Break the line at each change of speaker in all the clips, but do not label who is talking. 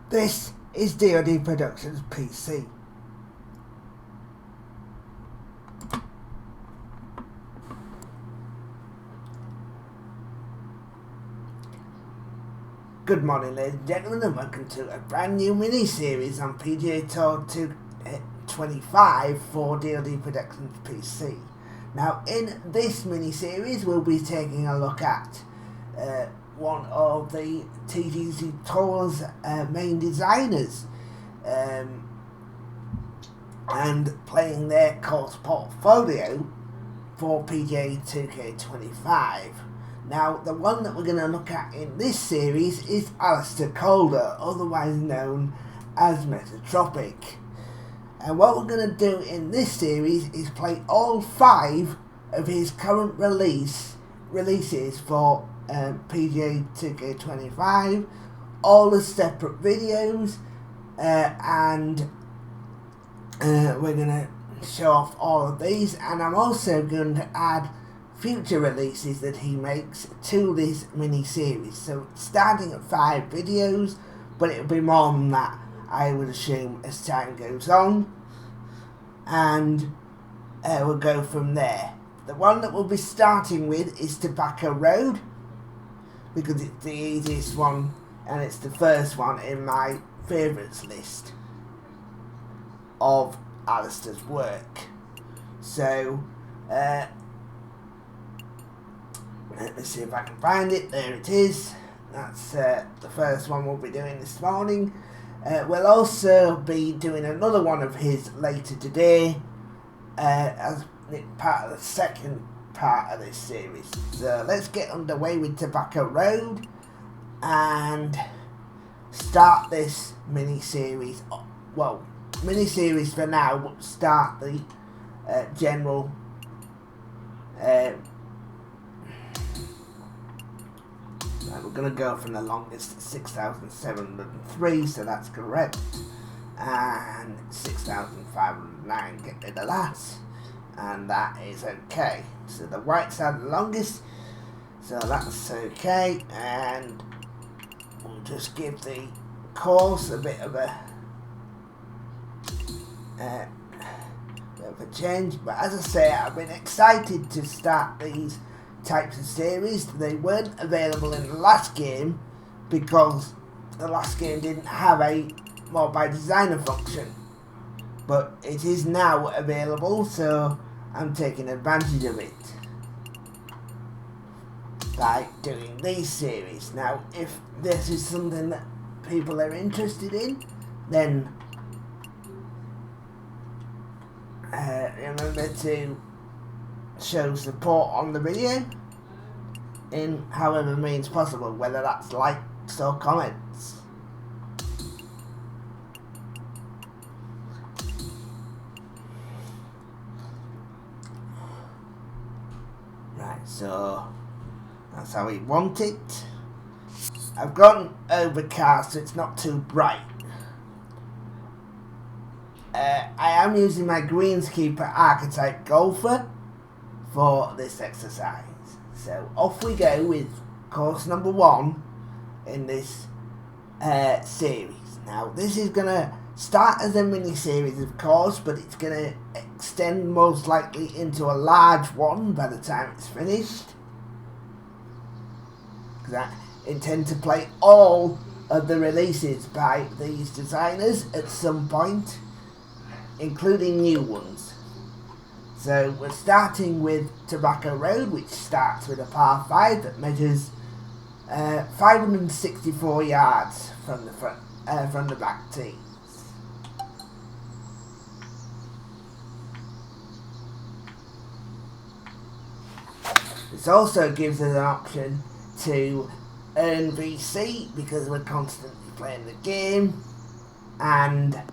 This is DLD Productions PC. Good morning, ladies and gentlemen, and welcome to a brand new mini-series on PGA2K25 for DLD Productions PC. Now, in this mini-series, we'll be taking a look at one of the TGC Tour's main designers and playing their course portfolio for PGA2K25. Now, the one that we're going to look at in this series is A.CALDER, otherwise known as Metatropic. And what we're going to do in this series is play all 5 of his current releases for PGA2K25, all as separate videos, and we're going to show off all of these, and I'm also going to add future releases that he makes to this mini-series. So starting at 5 videos, but it'll be more than that, I would assume, as time goes on, and we'll go from there. The one that we'll be starting with is Tobacco Road, because it's the easiest one and it's the first one in my favourites list of Alistair's work. So let me see if I can find it. There it is. That's the first one we'll be doing this morning. We'll also be doing another one of his later today as part of the second part of this series. So let's get underway with Tobacco Road and start this mini-series. Well, mini-series for now, but start the general we're going to go from the longest, 6,703, so that's correct, and 6,509, get rid of that, and that is okay. So the white side the longest, so that's okay, and we'll just give the course a bit of a change. But as I say, I've been excited to start these types of series. They weren't available in the last game because the last game didn't have a mod by designer function, but it is now available, so I'm taking advantage of it by doing these series. Now, if this is something that people are interested in, then remember to show support on the video in however means possible, whether that's likes or comments. Right, so that's how we want it. I've gone overcast so it's not too bright. I am using my Greenskeeper Archetype Golfer for this exercise. So off we go with course number 1 in this series. Now this is going to start as a mini series, of course, but it's going to extend most likely into a large one by the time it's finished, because I intend to play all of the releases by these designers at some point, including new ones. So we're starting with Tobacco Road, which starts with a par 5 that measures 564 yards from the from the back tee. This also gives us an option to earn VC because we're constantly playing the game, and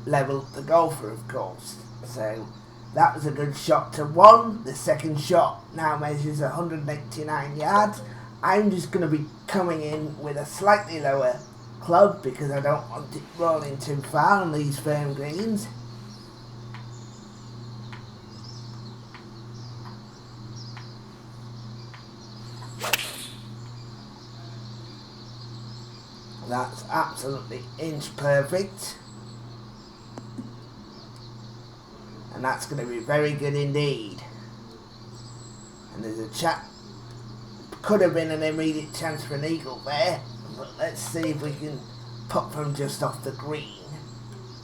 level the golfer, of course. So that was a good shot to 1. The second shot now measures 189 yards. I'm just going to be coming in with a slightly lower club because I don't want it rolling too far on these firm greens. That's absolutely inch perfect. And that's going to be very good indeed. And there's a chap, could have been an immediate chance for an eagle there, but let's see if we can put from just off the green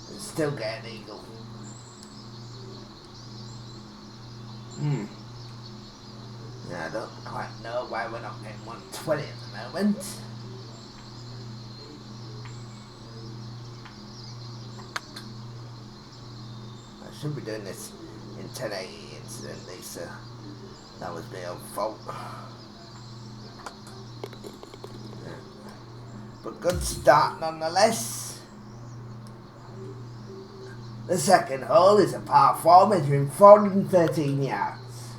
and still get an eagle. Yeah, I don't quite know why we're not getting 120 at the moment. I should be doing this in 1080 incidentally, so that was my own fault. Yeah. But good start nonetheless. The second hole is a par 4 measuring 413 yards.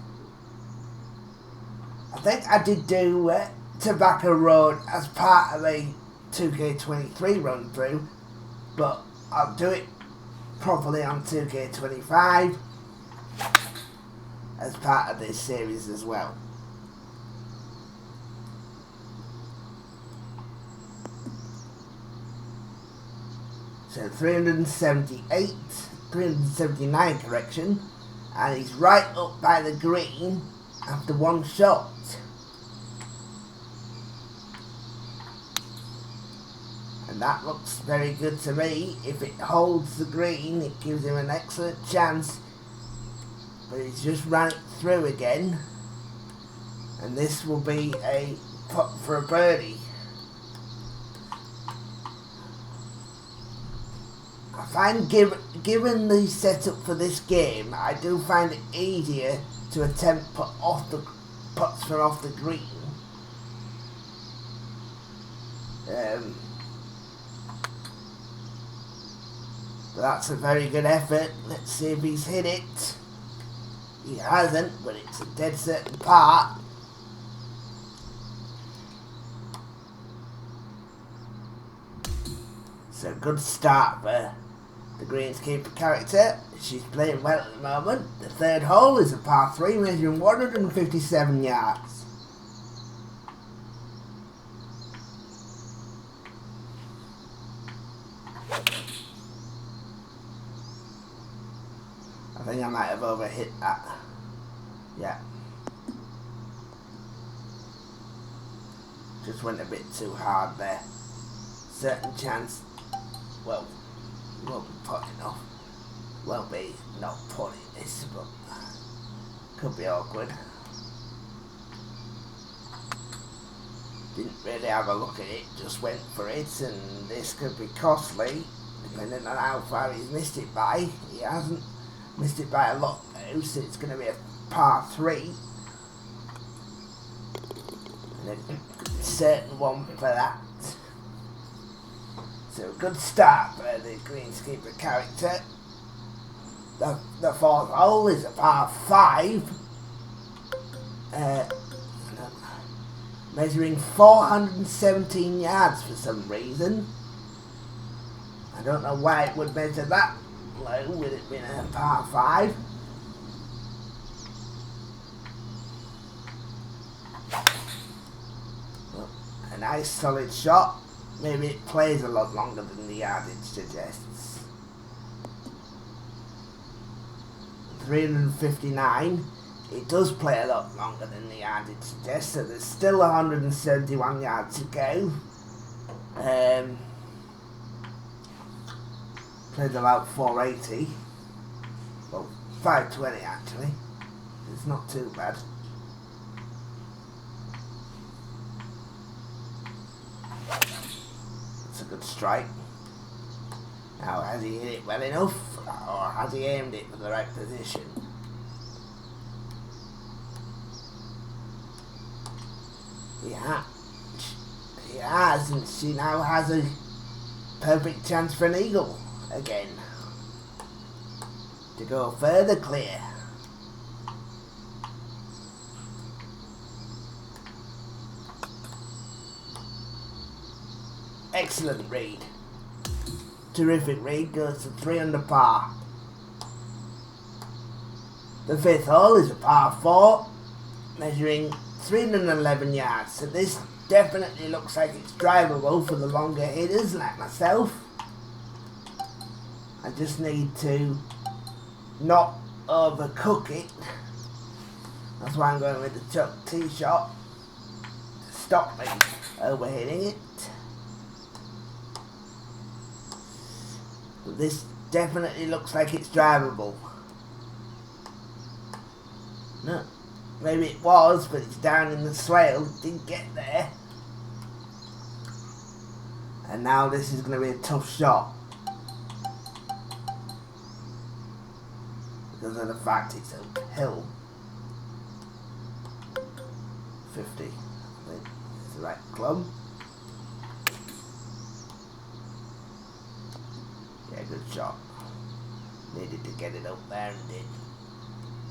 I think I did do Tobacco Road as part of a 2K23 run through, but I'll do it properly on 2K25 as part of this series as well. So 379 correction, and he's right up by the green after one shot. And that looks very good to me. If it holds the green, it gives him an excellent chance. But he's just ran it through again. And this will be a putt for a birdie. I find, given the setup for this game, I do find it easier to attempt putts from off the green. But that's a very good effort. Let's see if he's hit it. He hasn't, but it's a dead certain part. So good start for the greenskeeper character. She's playing well at the moment. The third hole is a par 3 measuring 157 yards. I think I might have overhit that. Yeah. Just went a bit too hard there. Certain chance. Well, won't be putting off. Won't be not putting this, but could be awkward. Didn't really have a look at it, just went for it, and this could be costly, depending on how far he's missed it by. He hasn't missed it by a lot though, so it's going to be a par 3. And a certain one for that. So good start for the greenskeeper character. The fourth hole is a par 5. Measuring 417 yards for some reason. I don't know why it would measure that low with it being a par 5. Well, a nice solid shot. Maybe it plays a lot longer than the yardage suggests. 359. It does play a lot longer than the yardage suggests, so there's still 171 yards to go. Played about 480. Well, 520 actually. It's not too bad. It's a good strike. Now, has he hit it well enough, or has he aimed it for the right position? He has, and she now has a perfect chance for an eagle again to go further clear. Excellent read. Terrific read, goes to 3 under par. The fifth hole is a par 4, measuring 311 yards. So this definitely looks like it's drivable for the longer hitters like myself. I just need to not overcook it. That's why I'm going with the chuck tee shot to stop me overhitting it. But this definitely looks like it's drivable. No, maybe it was, but it's down in the swale. It didn't get there. And now this is going to be a tough shot. Because of the fact it's a hill. 50, I think is the right club. Yeah, good shot. Needed to get it up there and did.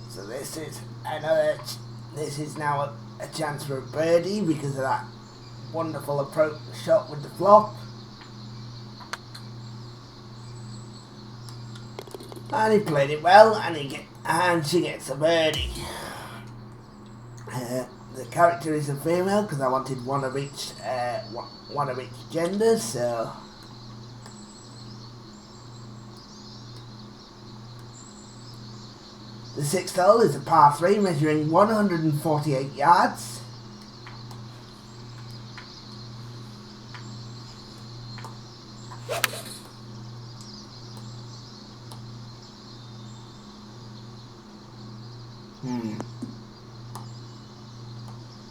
So this is, I know that this is now a chance for a birdie because of that wonderful approach shot with the flop. And he played it well, and she gets a birdie. The character is a female because I wanted one of each gender, so. The 6th hole is a par 3 measuring 148 yards.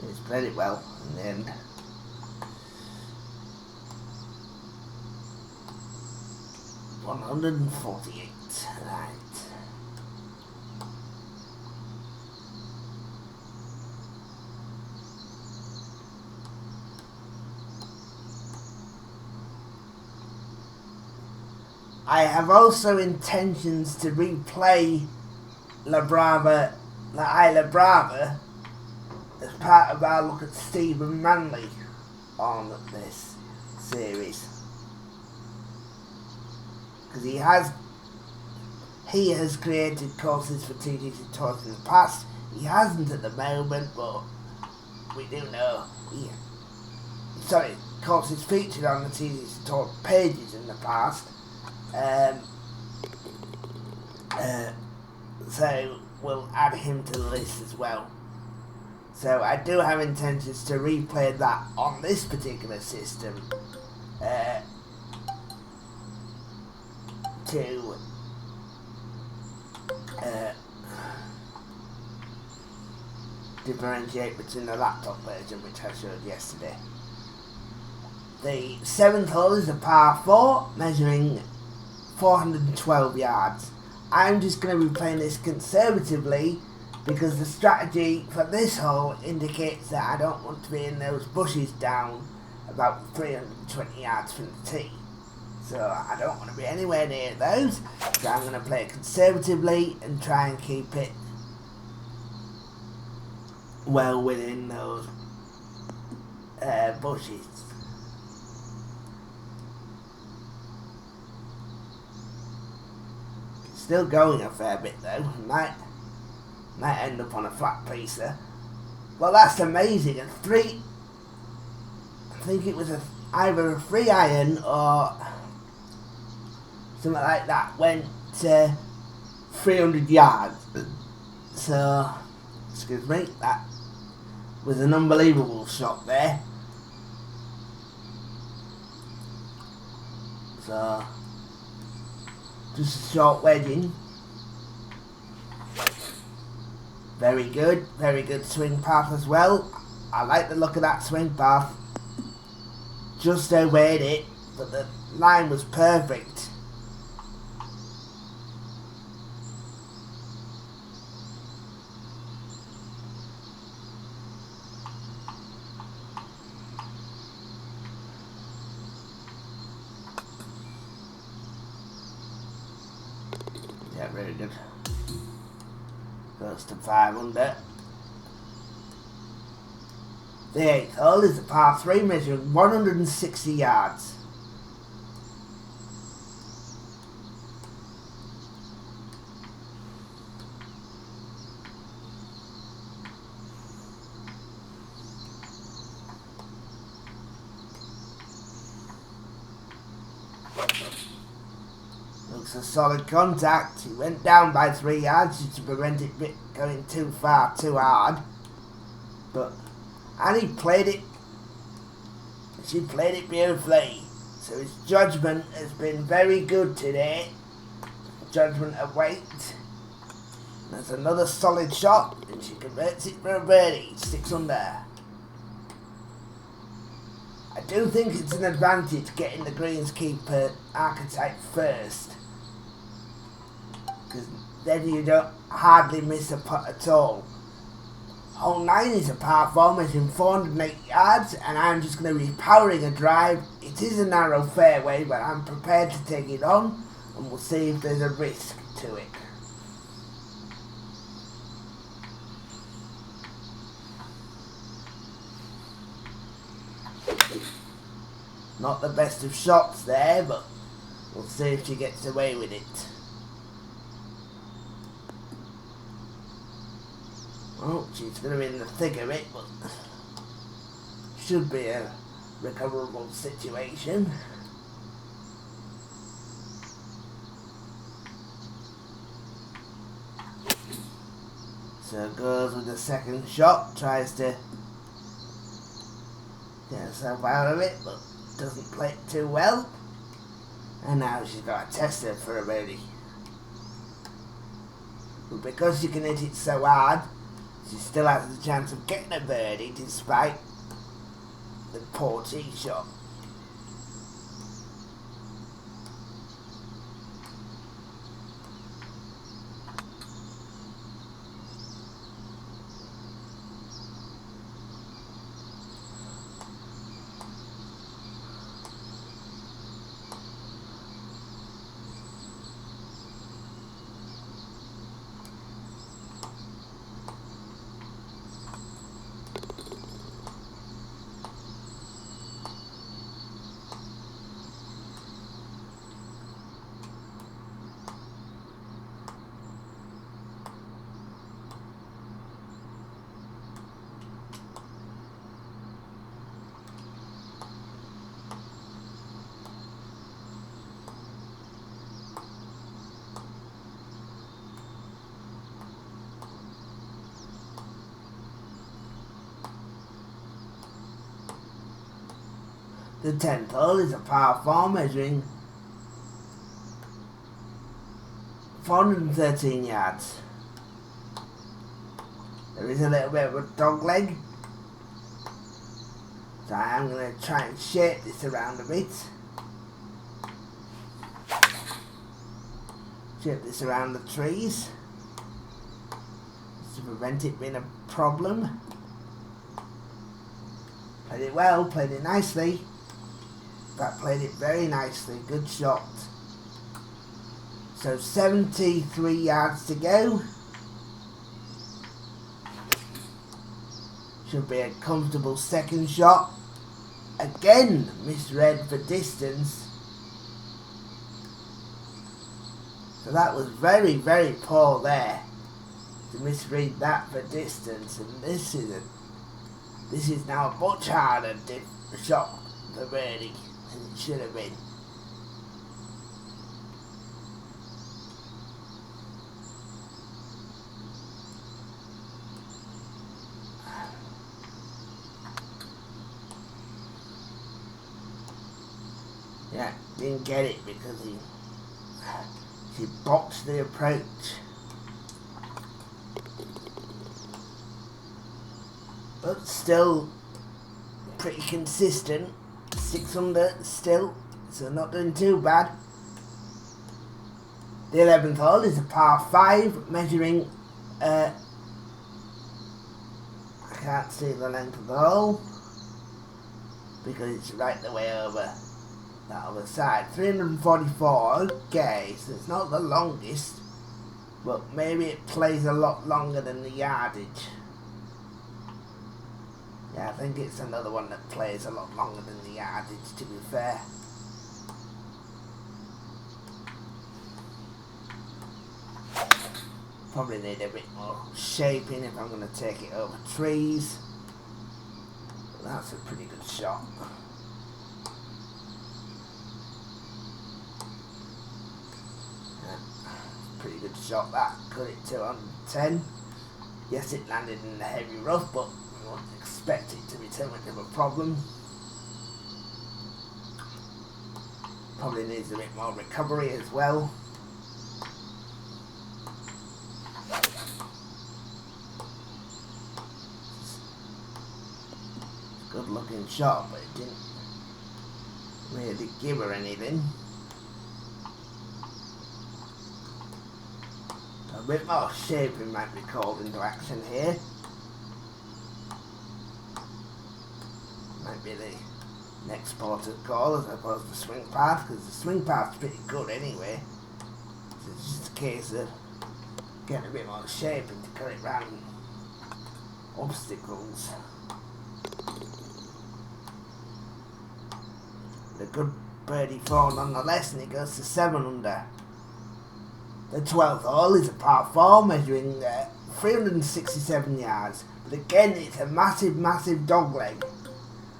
He's played it well in the end. $148, right. I have also intentions to replay La Isla Brava as part of our look at Stephen Manley on this series. Because he has created courses for TGC Tours in the past. He hasn't at the moment, but we do know courses featured on the TGC Tour pages in the past. So we'll add him to the list as well. So I do have intentions to replay that on this particular system to differentiate between the laptop version, which I showed yesterday. The 7th hole is a par 4 measuring 412 yards. I'm just going to be playing this conservatively because the strategy for this hole indicates that I don't want to be in those bushes down about 320 yards from the tee. So I don't want to be anywhere near those. So I'm going to play it conservatively and try and keep it well within those bushes. Still going a fair bit though. Might end up on a flat piecer. Well, that's amazing. I think it was either a 3 iron or something like that. Went 300 yards. So, excuse me, that was an unbelievable shot there. So, just a short wedging. Very good swing path as well. I like the look of that swing path. Just overhit it, but the line was perfect. Yeah, very good. Goes to 5 under. The 8th hole is a par 3 measuring 160 yards. Looks a solid contact. He went down by 3 yards just to prevent it going too far, too hard. But Annie played it. She played it beautifully. So his judgment has been very good today. Judgment of weight. That's another solid shot, and she converts it for a birdie. 6 under. I do think it's an advantage getting the greenskeeper archetype first, because then you don't hardly miss a putt at all. Hole 9 is a par 4 measuring 408 yards, and I'm just going to be powering a drive. It is a narrow fairway, but I'm prepared to take it on, and we'll see if there's a risk to it. Not the best of shots there, but we'll see if she gets away with it. Oh, she's going to be in the thick of it, but should be a recoverable situation. So goes with the second shot, tries to get herself out of it, but doesn't play it too well. And now she's got a tester for a birdie. But because she can hit it so hard, she still has the chance of getting a birdie despite the poor tee shot. The 10th hole is a par 4 measuring 413 yards. There is a little bit of a dog leg, so I am going to try and shape this around a bit. Shape this around the trees to prevent it being a problem. Played it well, played it nicely. That played it very nicely, good shot. So 73 yards to go. Should be a comfortable second shot. Again, misread for distance. So that was very, very poor there to misread that for distance. And this is now a much harder shot for birdie than it should have been. Yeah, didn't get it because he botched the approach. But still pretty consistent. 6 under still, so not doing too bad. The 11th hole is a par 5 measuring I can't see the length of the hole because it's right the way over that other side. 344, okay, so it's not the longest, but maybe it plays a lot longer than the yardage. Yeah, I think it's another one that plays a lot longer than the yardage, to be fair. Probably need a bit more shaping if I'm going to take it over trees. But that's a pretty good shot. Pretty good shot that. Cut it to 110. Yes, it landed in the heavy rough, but we won't expect it to be too much of a problem. Probably needs a bit more recovery as well. Good looking shot, but it didn't really give her anything. A bit more shaping might be called into action here. Might be the next port of call as opposed to swing path, because the swing path's pretty good anyway. So it's just a case of getting a bit more shaping to cut it round obstacles. A good birdie 4 nonetheless, and it goes to 7 under. The 12th hole is a par 4 measuring 367 yards, but again it's a massive dog leg.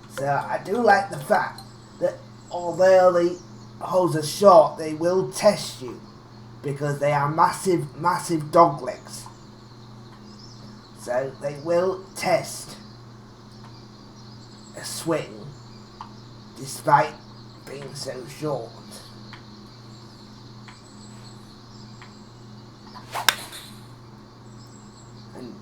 So I do like the fact that although the holes are short, they will test you because they are massive dog legs. So they will test a swing despite being so short. And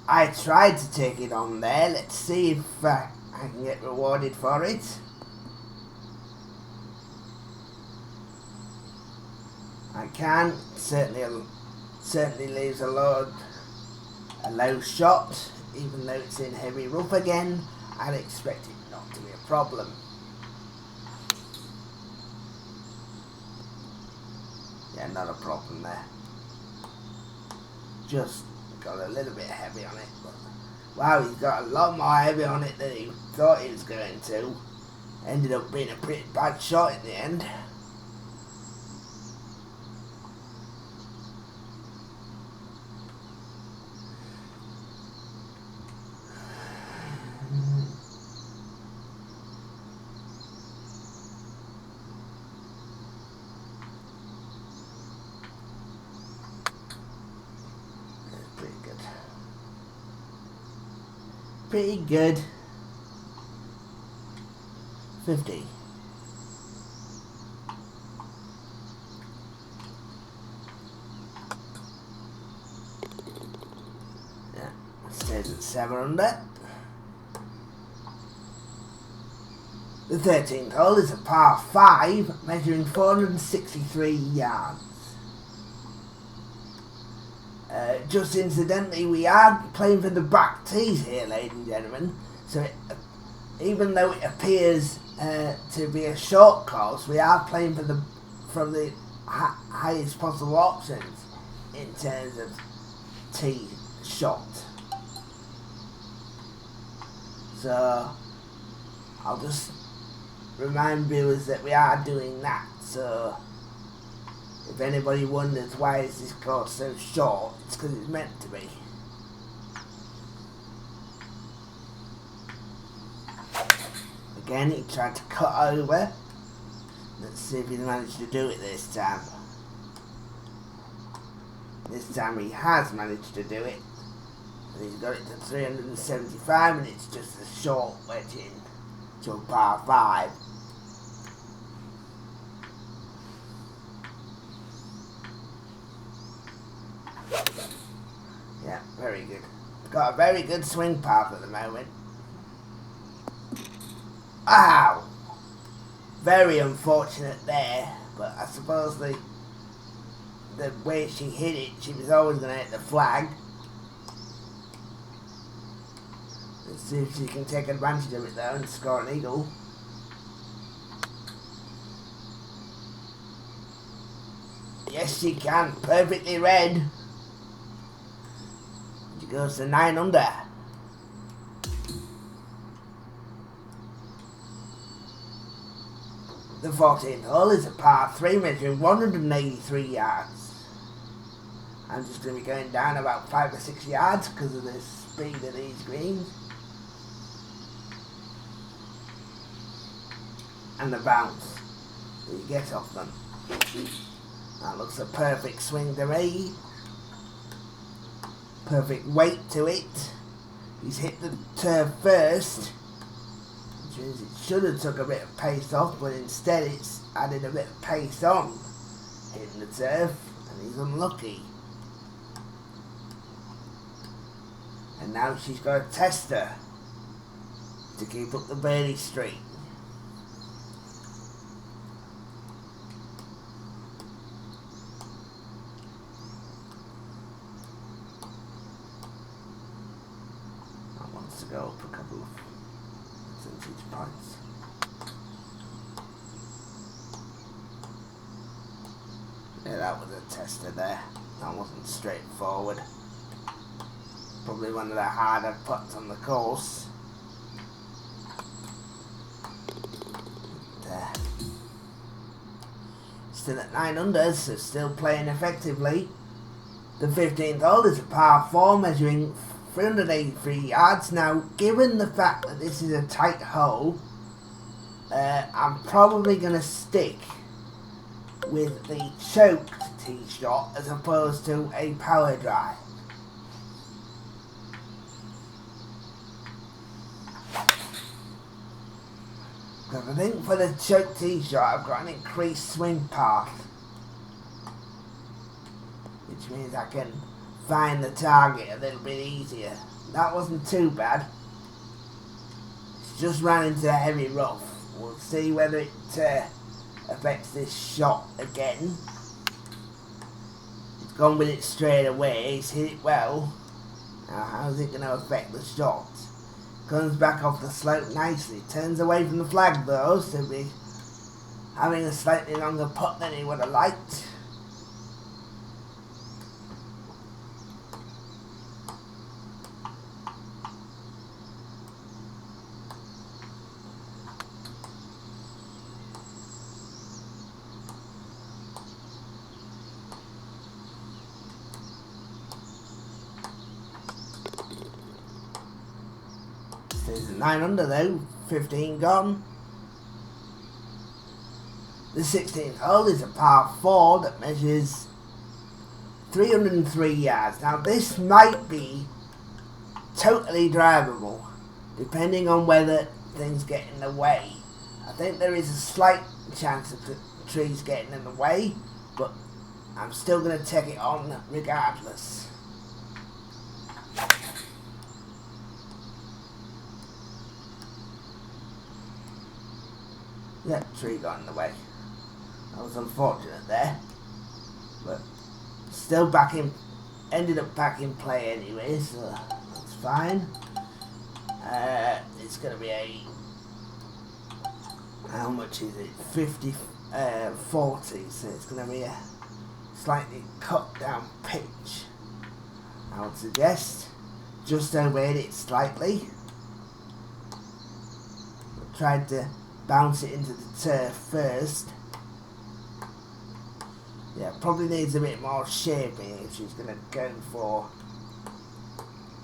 I tried to take it on there. Let's see if I can get rewarded for it. I can. Certainly leaves a low shot, even though it's in heavy rough again. I'd expect it not to be a problem. Yeah, not a problem there. Just got a little bit heavy on it, but wow, he's got a lot more heavy on it than he thought he was going to. Ended up being a pretty bad shot in the end. Pretty good. 50. Yeah, stays at 7 under. The 13th hole is a par 5 measuring 463 yards. Just incidentally, we are playing for the back tees here, ladies and gentlemen. So even though it appears to be a short course, we are playing from the highest possible options in terms of tee shot. So I'll just remind viewers that we are doing that. So if anybody wonders why is this course so short, it's because it's meant to be. Again, he tried to cut over. Let's see if he managed to do it this time. This time he has managed to do it. And he's got it to 375, and it's just a short wedge in to a par 5. Yeah, very good. Got a very good swing path at the moment. Ow! Very unfortunate there, but I suppose the way she hit it, she was always going to hit the flag. Let's see if she can take advantage of it though and score an eagle. Yes, she can. Perfectly read. She goes to 9 under. The 14th hole is a par 3 measuring 183 yards. I'm just going to be going down about 5 or 6 yards because of the speed of these greens. And the bounce that you get off them. That looks a perfect swing to me. Perfect weight to it. He's hit the turf first, which means it should have took a bit of pace off, but instead it's added a bit of pace on, hitting the turf, and he's unlucky. And now she's got to test her to keep up the birdie streak. To go up a couple of percentage points. Yeah, that was a tester there. That wasn't straightforward. Probably one of the harder putts on the course. There. Still at 9 under, so still playing effectively. The 15th hole is a par 4 measuring 383 yards. Now, given the fact that this is a tight hole, I'm probably going to stick with the choked tee shot as opposed to a power drive. Because I think for the choked tee shot, I've got an increased swing path, which means I can find the target a little bit easier. That wasn't too bad. It's just ran into the heavy rough. We'll see whether it affects this shot again. It's gone with it straight away. He's hit it well. Now how's it going to affect the shot? Comes back off the slope nicely. Turns away from the flag though, so he'll be having a slightly longer putt than he would have liked. There's 9 under though, 15 gone. The 16th hole is a par 4 that measures 303 yards. Now this might be totally drivable, depending on whether things get in the way. I think there is a slight chance of the trees getting in the way, but I'm still going to take it on regardless. Yeah, tree got in the way. That was unfortunate there, but still back in. Ended up back in play anyway, so that's fine. It's gonna be a, how much is it? 40, so it's gonna be a slightly cut down pitch. I would suggest just overhit it slightly. Tried to bounce it into the turf first. Yeah, probably needs a bit more shaping if she's going to go for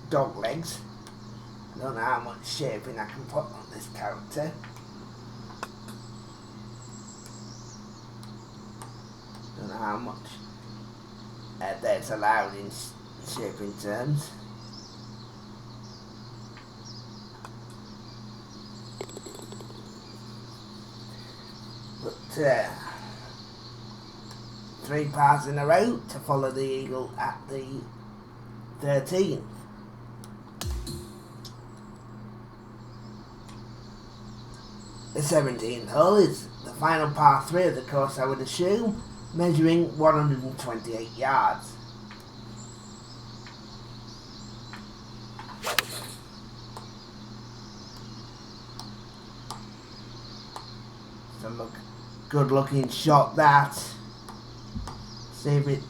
dog legs. I don't know how much shaping I can put on this character. Don't know how much that's allowed in shaping terms. But 3 pars in a row to follow the eagle at the 13th. The 17th hole is the final par 3 of the course, I would assume, measuring 128 yards. So good looking shot that. See if it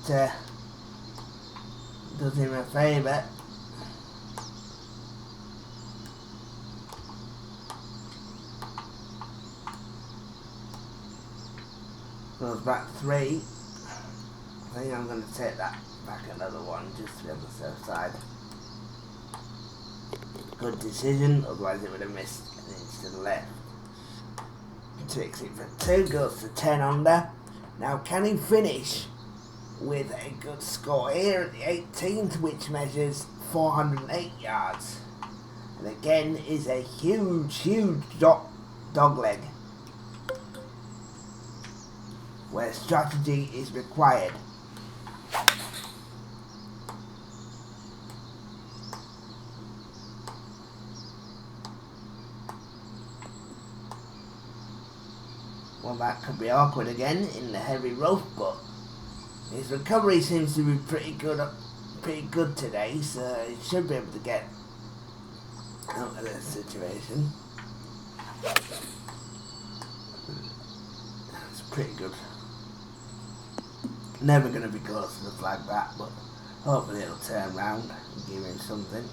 does him a favour. Goes back 3. I think I'm going to take that back another one just to be on the safe side. Good decision, otherwise it would have missed an inch to the left. Takes it for 2, goes to 10 under. Now can he finish with a good score here at the 18th, which measures 408 yards. And again is a huge dog leg, where strategy is required. Well, that could be awkward again in the heavy rough, but his recovery seems to be pretty good today, so he should be able to get out of this situation. That's pretty good. Never going to be close to the flag that, but hopefully it'll turn round and give him something.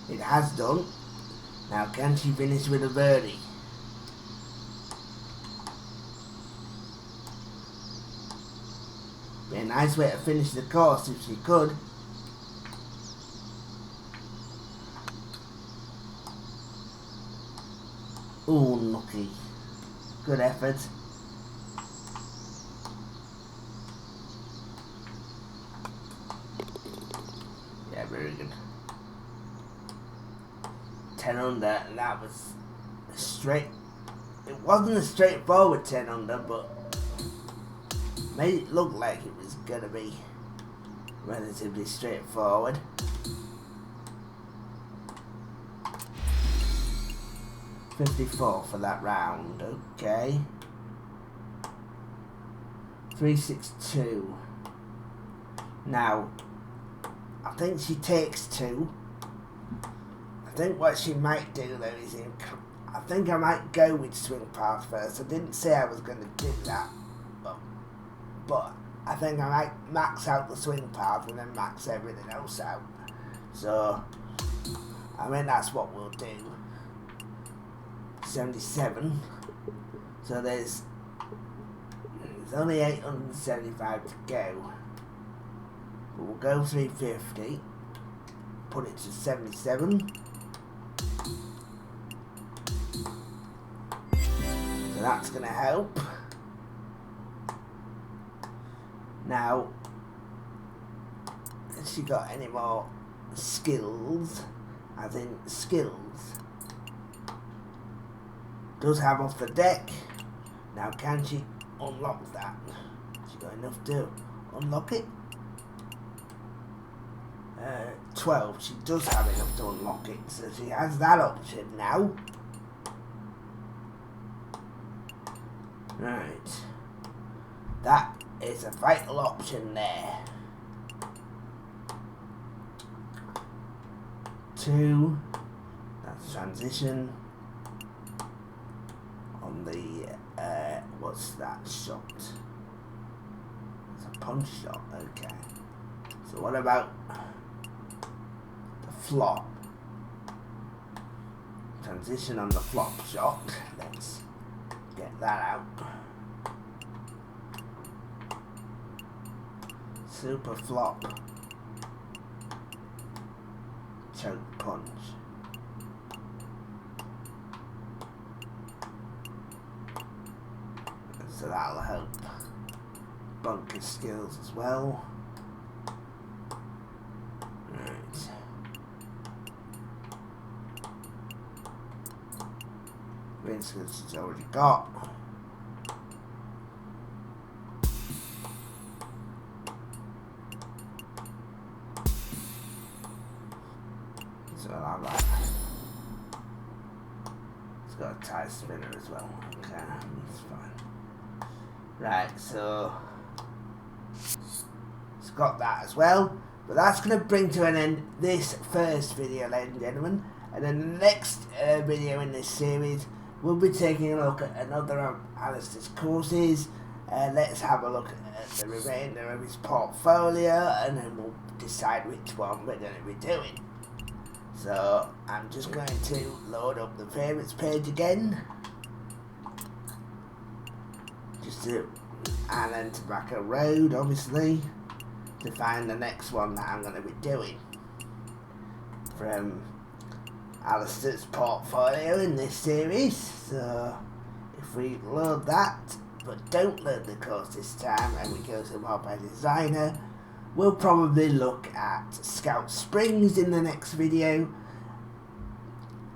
It has done. Now can she finish with a birdie? Be a nice way to finish the course if she could. Oh, unlucky. Good effort. Yeah, very good. 10 under, and that was straight. It wasn't a straightforward 10 under, but made it look like it was gonna be relatively straightforward. $54 for that round, okay. 362. Now, I think she takes 2. I think what she might do though is, I think I might go with swing path first. I didn't say I was going to do that, but I think I might max out the swing path and then max everything else out. So, I mean, that's what we'll do. 77. So there's only 875 to go. But we'll go 350. Put it to 77. So that's going to help. Now, has she got any more skills? As in skills. Does have off the deck. Now can she unlock that? She got enough to unlock it? 12. She does have enough to unlock it, so she has that option now. Right. That is a vital option there. 2. That's transition. On the, what's that shot? It's a punch shot, okay. So what about the flop? Transition on the flop shot. Let's get that out. Super flop. Choke punch. So that'll help bunker skills as well. Right. Green skills she's already got. So I'll have that. It's got a tie spinner as well. Okay, that's fine. Right, so it's got that as well, but that's going to bring to an end this first video, ladies and gentlemen, and then the next video in this series we'll be taking a look at another of Alistair's courses. Let's have a look at the remainder of his portfolio, and then we'll decide which one we're going to be doing. So I'm just going to load up the favourites page again. And then Tobacco Road, obviously, to find the next one that I'm going to be doing from Alistair's portfolio in this series. So if we load that, but don't learn the course this time and we go to Mobile Designer, we'll probably look at Scout Springs in the next video,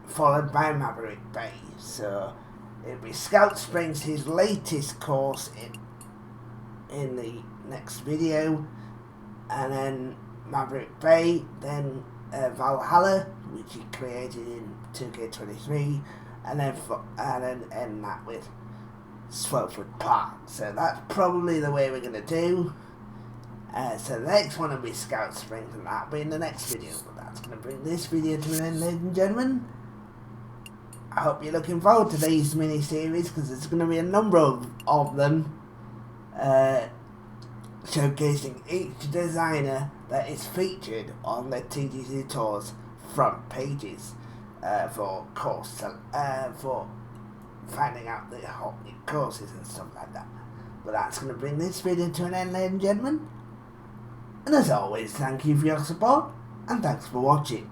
followed by Maverick Bay. So it'll be Scout Springs, his latest course, in the next video, and then Maverick Bay, then Valhalla, which he created in 2K23, and then end that with Swofford Park. So that's probably the way we're going to do. So the next one will be Scout Springs, and that'll be in the next video. But that's going to bring this video to an end, ladies and gentlemen. I hope you're looking forward to these mini-series, because there's going to be a number of them, showcasing each designer that is featured on the TGC Tours front pages, for finding out the hot new courses and stuff like that. But that's going to bring this video to an end, ladies and gentlemen. And as always, thank you for your support, and thanks for watching.